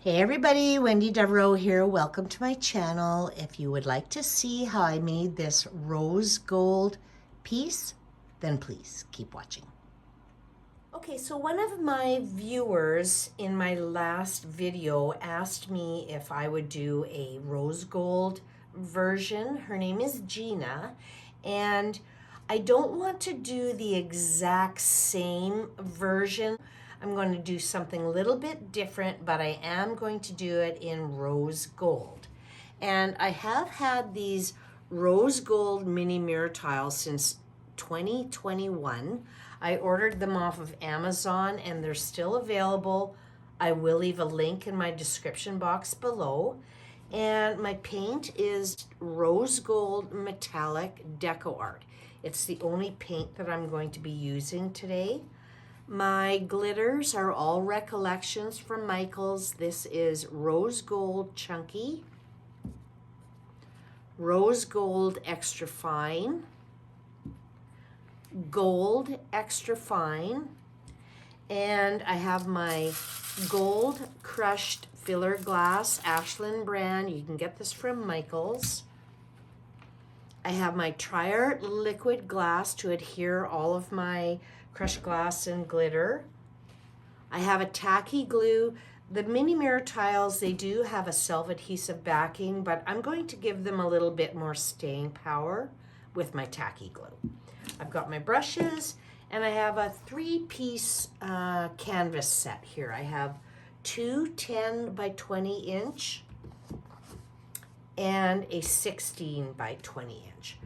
Hey everybody, Wendy Devereaux here. Welcome to my channel. If you would like to see how I made this rose gold piece, then please keep watching. Okay, so one of my viewers in my last video asked me if I would do a rose gold version. Her name is Gina, and I don't want to do the exact same version. I'm going to do something a little bit different, but I am going to do it in rose gold. And I have had these rose gold mini mirror tiles since 2021. I ordered them off of Amazon and they're still available. I will leave a link in my description box below. And my paint is rose gold metallic DecoArt. It's the only paint that I'm going to be using today. My glitters are all Recollections from Michaels. This is rose gold chunky, rose gold extra fine, gold extra fine, and I have my gold crushed filler glass, Ashland brand. You can get this from Michaels. I have my Triart liquid glass to adhere all of my crushed glass and glitter. I have a Tacky Glue. The mini mirror tiles, they do have a self-adhesive backing, but I'm going to give them a little bit more staying power with my Tacky Glue. I've got my brushes, and I have a 3-piece canvas set here. I have two 10 by 20 inch and a 16 by 20 inch.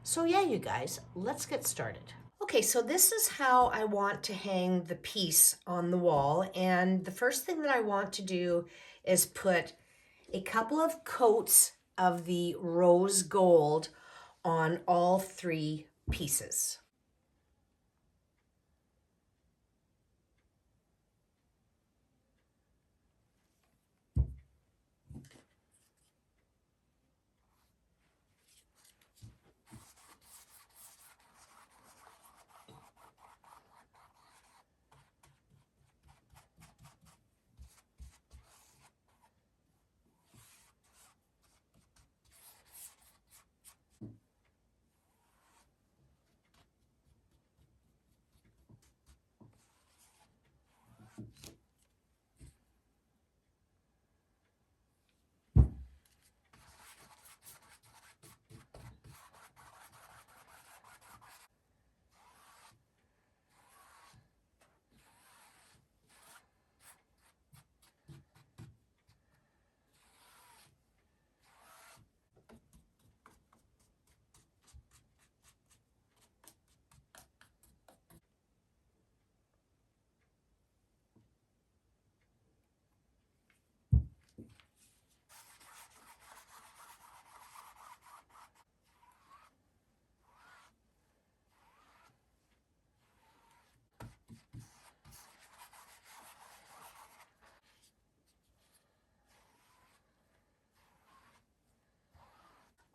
So yeah, you guys, let's get started. Okay, so this is how I want to hang the piece on the wall. And the first thing that I want to do is put a couple of coats of the rose gold on all 3 pieces.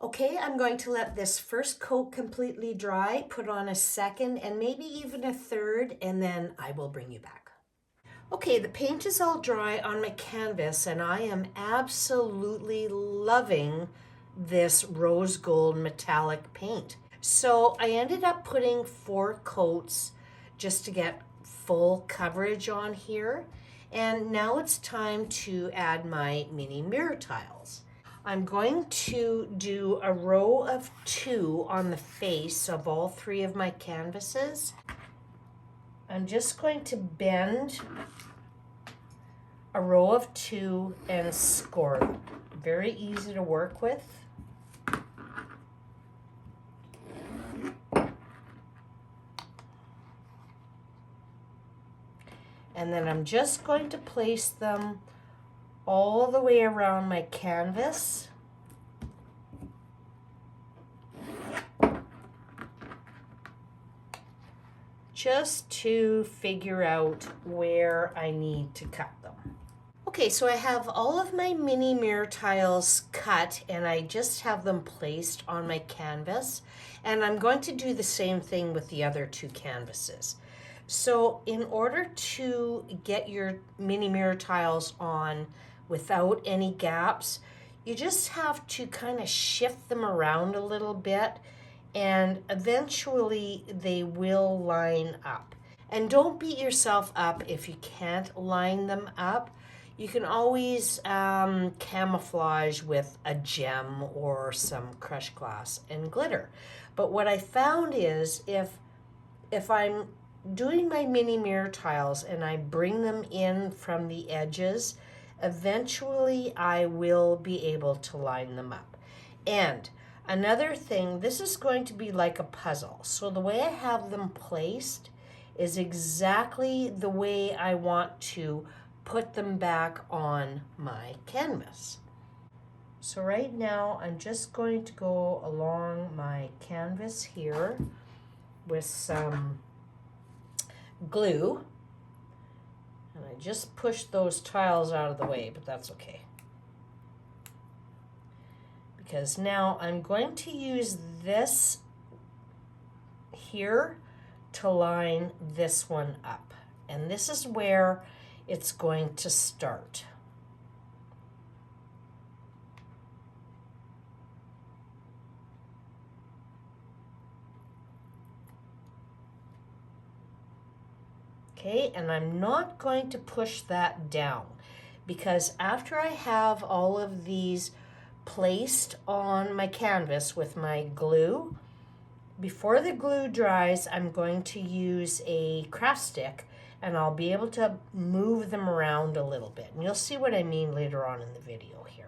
Okay, I'm going to let this first coat completely dry, put on a second and maybe even a third, and then I will bring you back. Okay, the paint is all dry on my canvas and I am absolutely loving this rose gold metallic paint. So I ended up putting 4 coats just to get full coverage on here. And now it's time to add my mini mirror tiles. I'm going to do a row of 2 on the face of all 3 of my canvases. I'm just going to bend a row of 2 and score them. Very easy to work with. And then I'm just going to place them all the way around my canvas. Just to figure out where I need to cut them. Okay, so I have all of my mini mirror tiles cut and I just have them placed on my canvas. And I'm going to do the same thing with the other 2 canvases. So in order to get your mini mirror tiles on without any gaps. You just have to kind of shift them around a little bit, and eventually they will line up. And don't beat yourself up if you can't line them up. You can always camouflage with a gem or some crushed glass and glitter. But what I found is if I'm doing my mini mirror tiles and I bring them in from the edges, eventually I will be able to line them up. And another thing, this is going to be like a puzzle. So the way I have them placed is exactly the way I want to put them back on my canvas. So right now I'm just going to go along my canvas here with some glue, and I just pushed those tiles out of the way, but that's okay, because now I'm going to use this here to line this one up, and this is where it's going to start. Okay, and I'm not going to push that down, because after I have all of these placed on my canvas with my glue, before the glue dries, I'm going to use a craft stick, and I'll be able to move them around a little bit. And you'll see what I mean later on in the video here.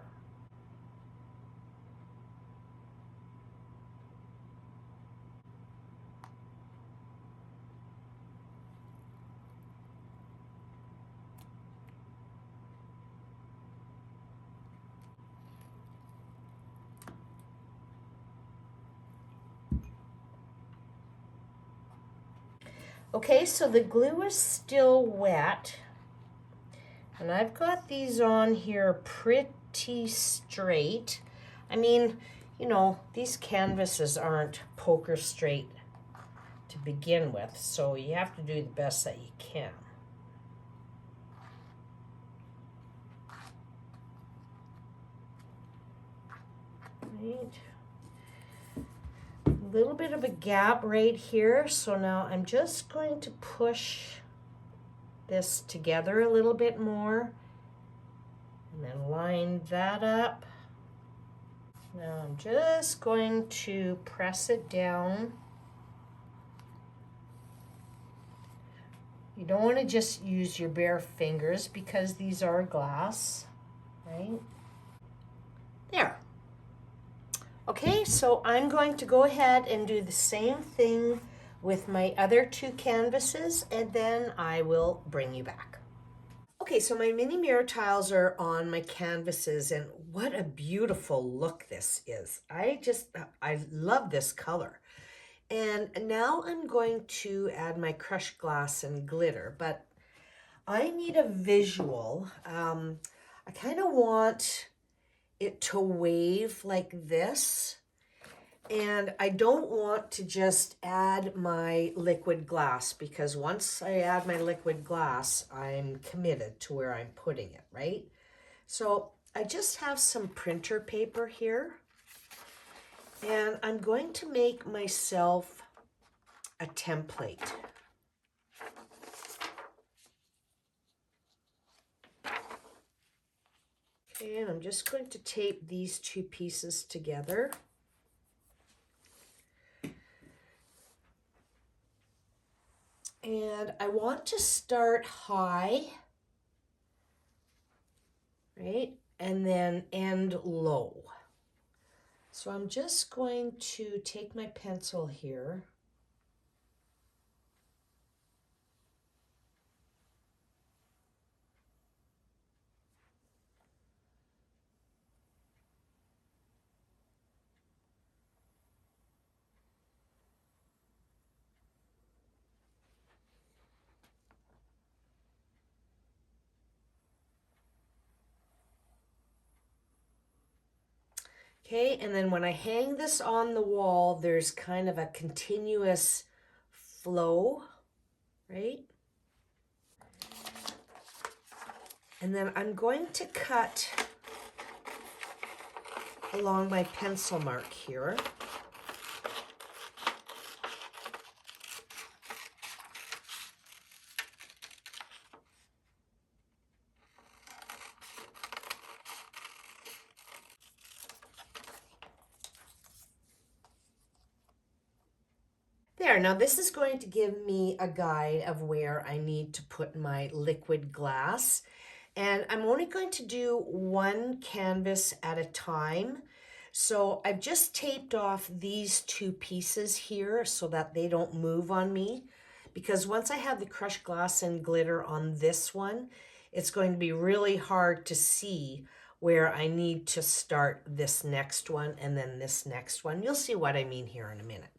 Okay, so the glue is still wet, and I've got these on here pretty straight. I mean, you know, these canvases aren't poker straight to begin with, so you have to do the best that you can. Right. A little bit of a gap right here, so now I'm just going to push this together a little bit more and then line that up. Now I'm just going to press it down. You don't want to just use your bare fingers because these are glass, right? There. Okay, so I'm going to go ahead and do the same thing with my other two canvases, and then I will bring you back. Okay, so my mini mirror tiles are on my canvases, and what a beautiful look this is. I love this color. And now I'm going to add my crushed glass and glitter, but I need a visual. I kind of want it to wave like this, and I don't want to just add my liquid glass, because once I add my liquid glass, I'm committed to where I'm putting it, right? So I just have some printer paper here, and I'm going to make myself a template. Okay, and I'm just going to tape these two pieces together. And I want to start high, right? And then end low. So I'm just going to take my pencil here. Okay, and then when I hang this on the wall, there's kind of a continuous flow, right? And then I'm going to cut along my pencil mark here. There, now this is going to give me a guide of where I need to put my liquid glass. And I'm only going to do one canvas at a time. So I've just taped off these two pieces here so that they don't move on me. Because once I have the crushed glass and glitter on this one, it's going to be really hard to see where I need to start this next one and then this next one. You'll see what I mean here in a minute.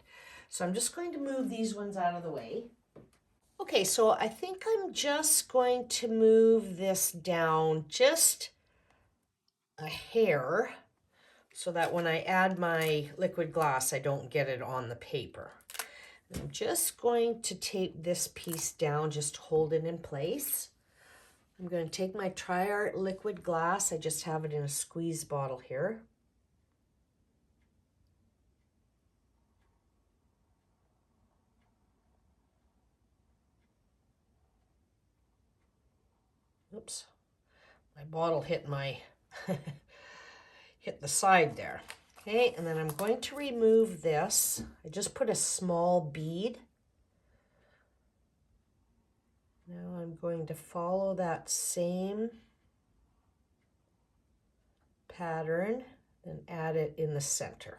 So I'm just going to move these ones out of the way. Okay, so I think I'm just going to move this down just a hair so that when I add my liquid glass, I don't get it on the paper. And I'm just going to tape this piece down, just hold it in place. I'm going to take my DecoArt liquid glass. I just have it in a squeeze bottle here. Oops, my bottle hit my hit the side there. Okay, and then I'm going to remove this. I just put a small bead. Now I'm going to follow that same pattern and add it in the center.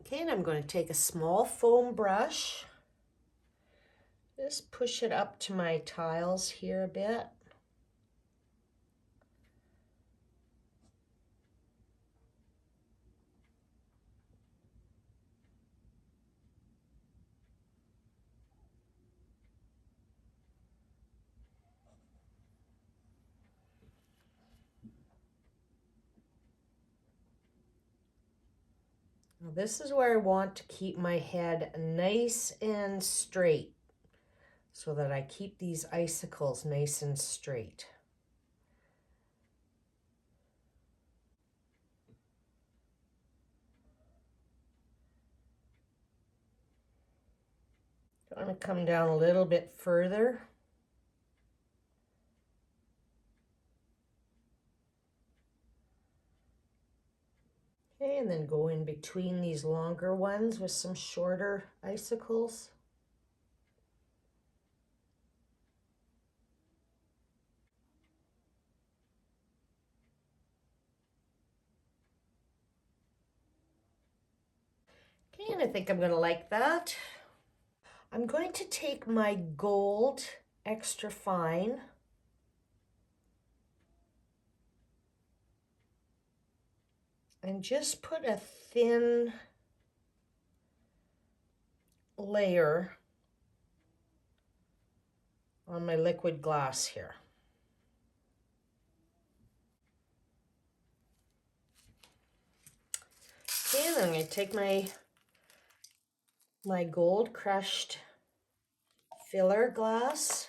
Okay, and I'm going to take a small foam brush. Just push it up to my tiles here a bit. Now this is where I want to keep my head nice and straight so that I keep these icicles nice and straight. I'm going to come down a little bit further. Okay, and then go in between these longer ones with some shorter icicles. Okay, and I think I'm going to like that. I'm going to take my gold extra fine and just put a thin layer on my liquid glass here. Okay, and then I'm going to take my gold crushed filler glass.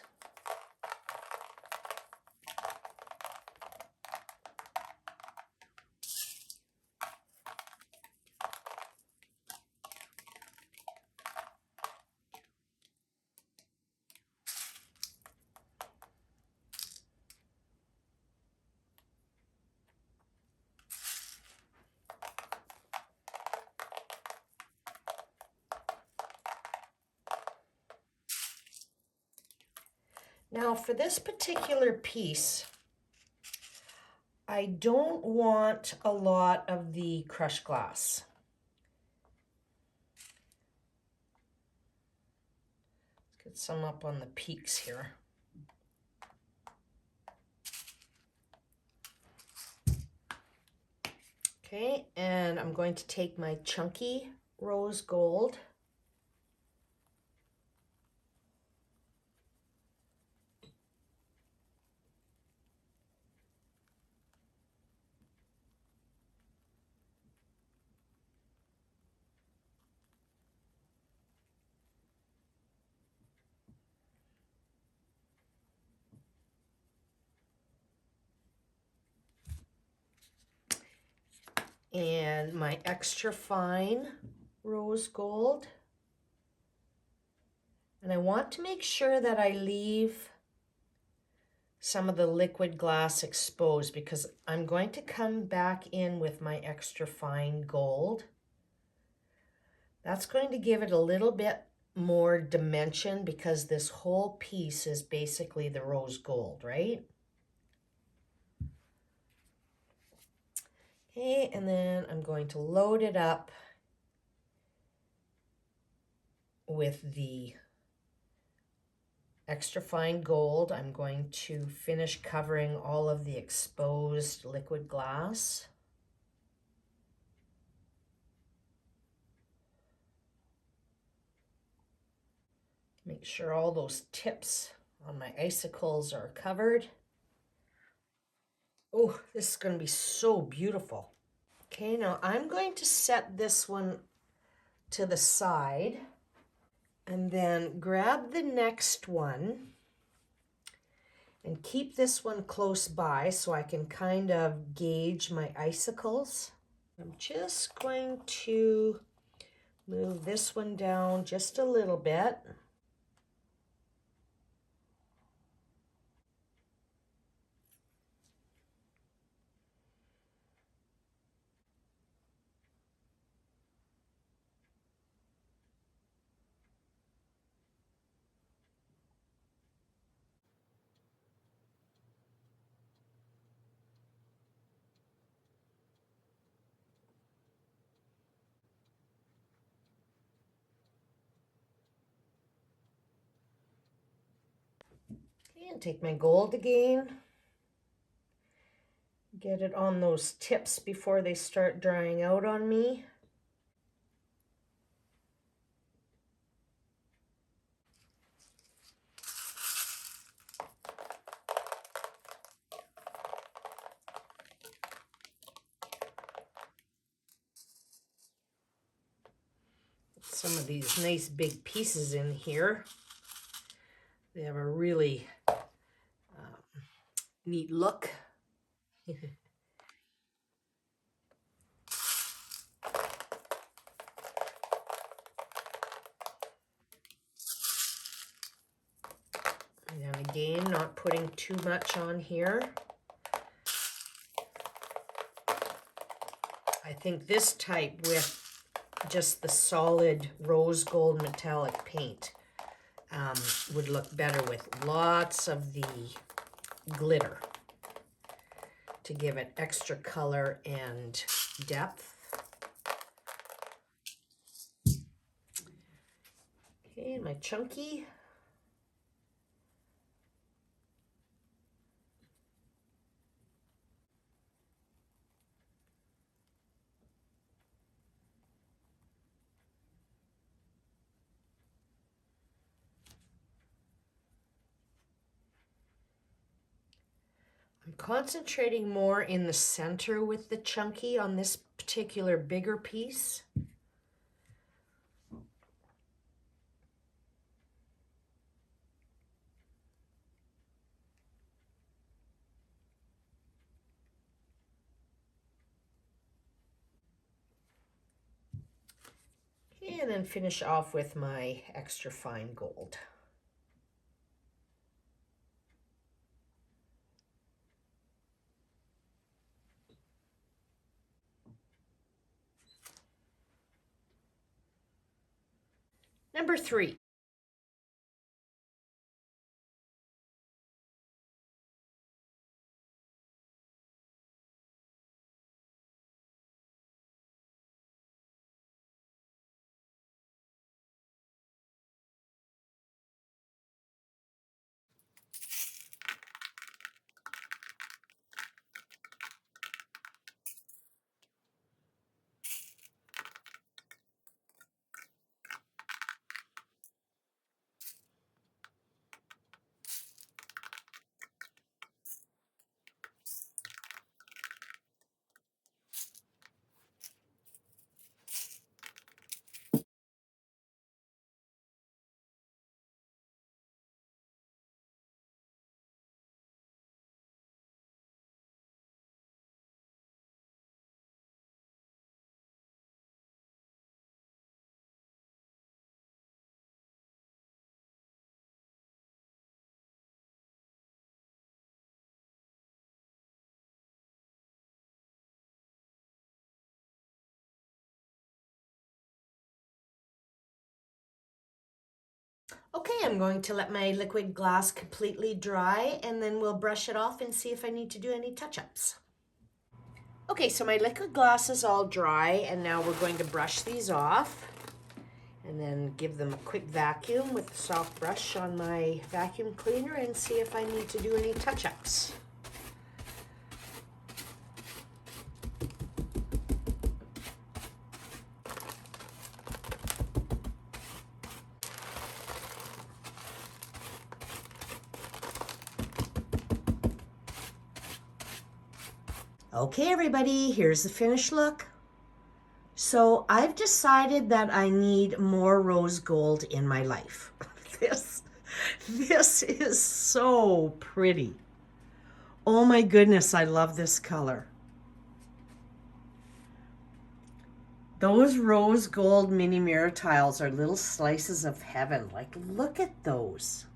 Now for this particular piece, I don't want a lot of the crushed glass. Let's get some up on the peaks here. Okay, and I'm going to take my chunky rose gold. and my extra fine rose gold. And I want to make sure that I leave some of the liquid glass exposed because I'm going to come back in with my extra fine gold. That's going to give it a little bit more dimension because this whole piece is basically the rose gold, right? Okay, and then I'm going to load it up with the extra fine gold. I'm going to finish covering all of the exposed liquid glass. Make sure all those tips on my icicles are covered. Oh, this is going to be so beautiful. Okay, now I'm going to set this one to the side and then grab the next one and keep this one close by so I can kind of gauge my icicles. I'm just going to move this one down just a little bit. And take my gold again. Get it on those tips before they start drying out on me. Some of these nice big pieces in here. They have a really neat look. And again, not putting too much on here. I think this type with just the solid rose gold metallic paint would look better with lots of the glitter to give it extra color and depth. Okay, my chunky. I'm concentrating more in the center with the chunky on this particular bigger piece. And then finish off with my extra fine gold. Number 3. Okay, I'm going to let my liquid glass completely dry and then we'll brush it off and see if I need to do any touch-ups. Okay, so my liquid glass is all dry and now we're going to brush these off and then give them a quick vacuum with a soft brush on my vacuum cleaner and see if I need to do any touch-ups. Okay, everybody, here's the finished look. So I've decided that I need more rose gold in my life. This is so pretty. Oh my goodness, I love this color. Those rose gold mini mirror tiles are little slices of heaven. Like, look at those.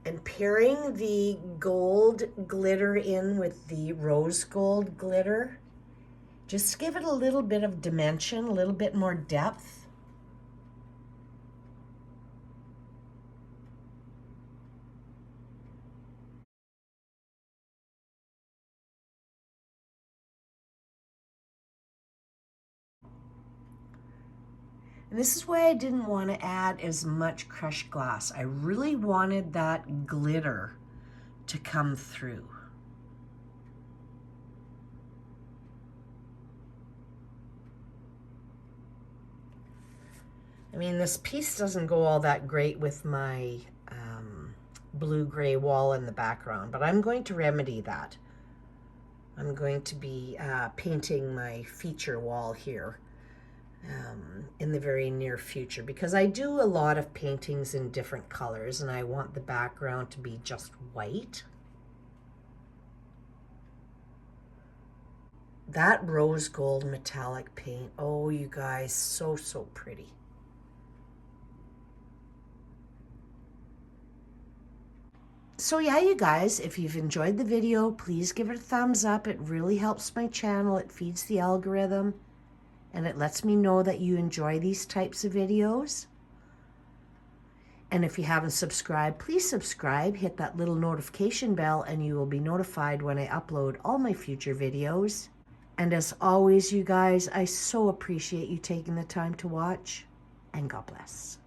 And pairing the gold glitter in with the rose gold glitter, just give it a little bit of dimension, a little bit more depth. And this is why I didn't want to add as much crushed glass. I really wanted that glitter to come through. I mean, this piece doesn't go all that great with my blue-gray wall in the background, but I'm going to remedy that. I'm going to be painting my feature wall here in the very near future, because I do a lot of paintings in different colors and I want the background to be just white. That rose gold metallic paint, oh you guys, so pretty. So yeah, you guys, if you've enjoyed the video, please give it a thumbs up. It really helps my channel. It feeds the algorithm and it lets me know that you enjoy these types of videos. And if you haven't subscribed, please subscribe, hit that little notification bell, and you will be notified when I upload all my future videos. And as always, you guys, I so appreciate you taking the time to watch, and God bless.